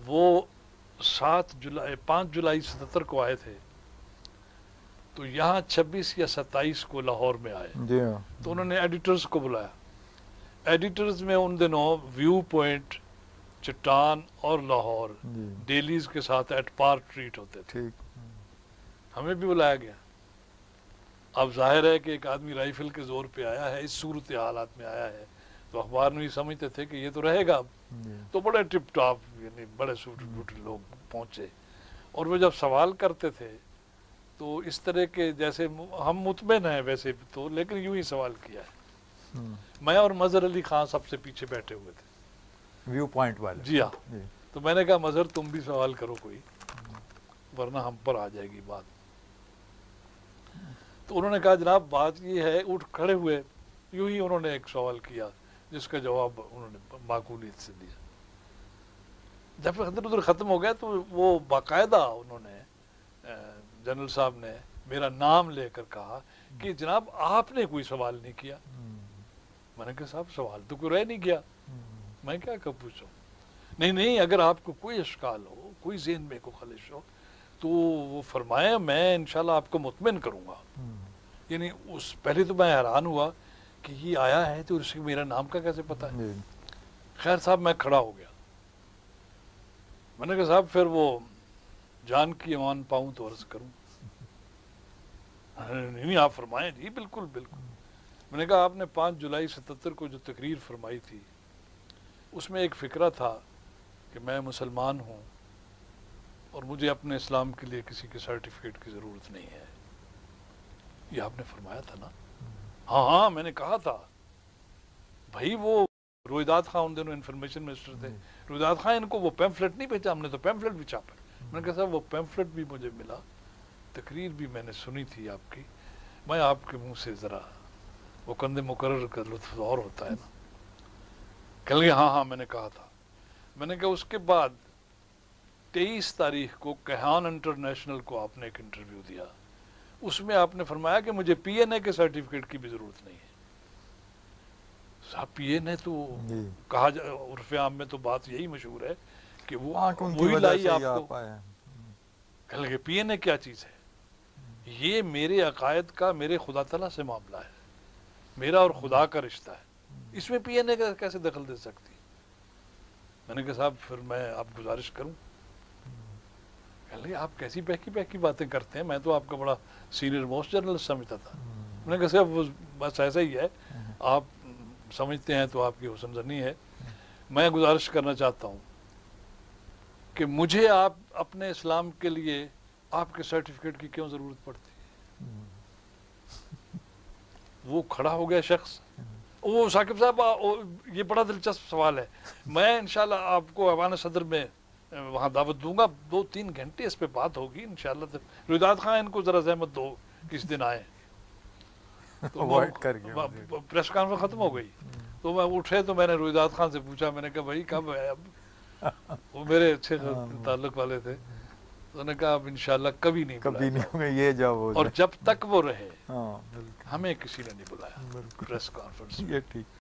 وہ 5 جولائی 77 کو آئے تھے، تو یہاں 26 یا 27 کو لاہور میں آئے. جی ہاں. تو انہوں نے ایڈیٹرز کو بلایا. ایڈیٹرز میں ان دنوں ویو پوائنٹ، چٹان اور لاہور جی ڈیلیز کے ساتھ ایٹ پار ٹریٹ ہوتے تھے. ٹھیک. ہمیں بھی بلایا گیا. اب ظاہر ہے کہ ایک آدمی رائفل کے زور پہ آیا ہے، اس صورت حالات میں آیا ہے، تو اخبار میں یہ سمجھتے تھے کہ یہ تو رہے گا اب. جی تو بڑے ٹپ ٹاپ یعنی بڑے سوٹے بوٹے لوگ پہنچے، اور وہ جب سوال کرتے تھے تو اس طرح کے جیسے ہم مطمئن ہیں ویسے تو، لیکن یوں ہی سوال کیا ہے. میں اور مظہر علی خان سب سے پیچھے بیٹھے ہوئے تھے. ویو پوائنٹ والے. جی ہاں. تو میں نے کہا مظہر تم بھی سوال کرو کوئی، ورنہ ہم پر آ جائے گی بات. تو انہوں نے کہا جناب بات یہ ہے، اٹھ کھڑے ہوئے، یوں ہی انہوں نے ایک سوال کیا جس کا جواب انہوں نے معقولیت سے دیا. جب ادھر ادھر ختم ہو گیا تو وہ باقاعدہ انہوں نے جنرل صاحب نے میرا نام لے کر کہا کہ جناب آپ نے کوئی سوال نہیں کیا. میں نے کہا صاحب سوال تو کوئی رہ نہیں گیا، میں کیا پوچھوں. نہیں اگر آپ کو کوئی اشکال ہو، کوئی ذہن میں کوئی خلش ہو تو وہ فرمائیں، میں انشاءاللہ آپ کو مطمئن کروں گا. یعنی اس پہلے تو میں حیران ہوا کہ یہ آیا ہے تو اس کو میرا نام کا کیسے پتا ہے. خیر صاحب میں کھڑا ہو گیا. میں نے کہا صاحب پھر وہ جان کی امان پاؤں تو عرض کروں. نہیں آپ فرمائیں. جی بالکل بالکل. میں نے کہا آپ نے 5 جولائی 77 کو جو تقریر فرمائی تھی اس میں ایک فکرہ تھا کہ میں مسلمان ہوں اور مجھے اپنے اسلام کے لیے کسی کے سرٹیفکیٹ کی ضرورت نہیں ہے. یہ آپ نے فرمایا تھا نا؟ ہاں میں نے کہا تھا. بھائی وہ رویداد خان ان دنوں انفارمیشن منسٹر تھے. رویداد خان ان کو وہ پیمفلٹ نہیں بھیجا، ہم نے تو پیمفلٹ بھی چھاپا. میں نے کہا صاحب وہ پیمفلٹ بھی مجھے ملا، تقریر بھی میں نے سنی تھی آپ کی. میں آپ کے منہ سے ذرا وہ کند مقرر کا لطف اور ہوتا ہے نا. کہہ لگے ہاں میں نے کہا تھا. میں نے کہا اس کے بعد 23 تاریخ کو کیہان انٹرنیشنل کو آپ نے ایک انٹرویو دیا، اس میں آپ نے فرمایا کہ مجھے پی این اے کے سرٹیفکیٹ کی بھی ضرورت نہیں ہے. صاحب پی این اے تو کہا عرف عام میں تو بات یہی مشہور ہے کہ وہ وہی لائی آپ کو. کہہ لگے پی این اے کیا چیز ہے؟ یہ میرے عقائد کا میرے خدا تعالیٰ سے معاملہ ہے، میرا اور خدا کا رشتہ ہے، اس میں پی این اے کا کیسے دخل دے سکتی. میں نے کہا صاحب پھر میں آپ گزارش کروں. کہہ لگے آپ کیسی بہکی باتیں کرتے ہیں، میں تو آپ کا بڑا سینئر موسٹ جرنلسٹ سمجھتا تھا. میں نے کہا صاحب وہ بس ایسا ہی ہے، آپ سمجھتے ہیں تو آپ کی حسن زنی ہے. میں گزارش کرنا چاہتا ہوں کہ مجھے آپ اپنے اسلام کے لیے آپ کے سرٹیفکیٹ کی کیوں ضرورت پڑتی ہے. وہ کھڑا ہو گیا شخص. وہ ثاقب صاحب یہ بڑا دلچسپ سوال ہے، میں انشاءاللہ آپ کو ایوان صدر میں وہاں دعوت دوں گا، 2-3 گھنٹے اس پہ بات ہوگی انشاءاللہ. رویداد خان ان کو ذرا زحمت دو کس دن آئے. تو پریس کانفرنس ختم ہو گئی تو میں اٹھے تو میں نے رویداد خان سے پوچھا، میں نے کہا بھائی کب ہے اب؟ وہ میرے اچھے تعلق والے تھے. تو نے کہا اب انشاءاللہ کبھی نہیں بلائے، یہ جب اور جب تک وہ رہے ہمیں کسی نے نہیں بلایا پریس کانفرنس. یہ ٹھیک.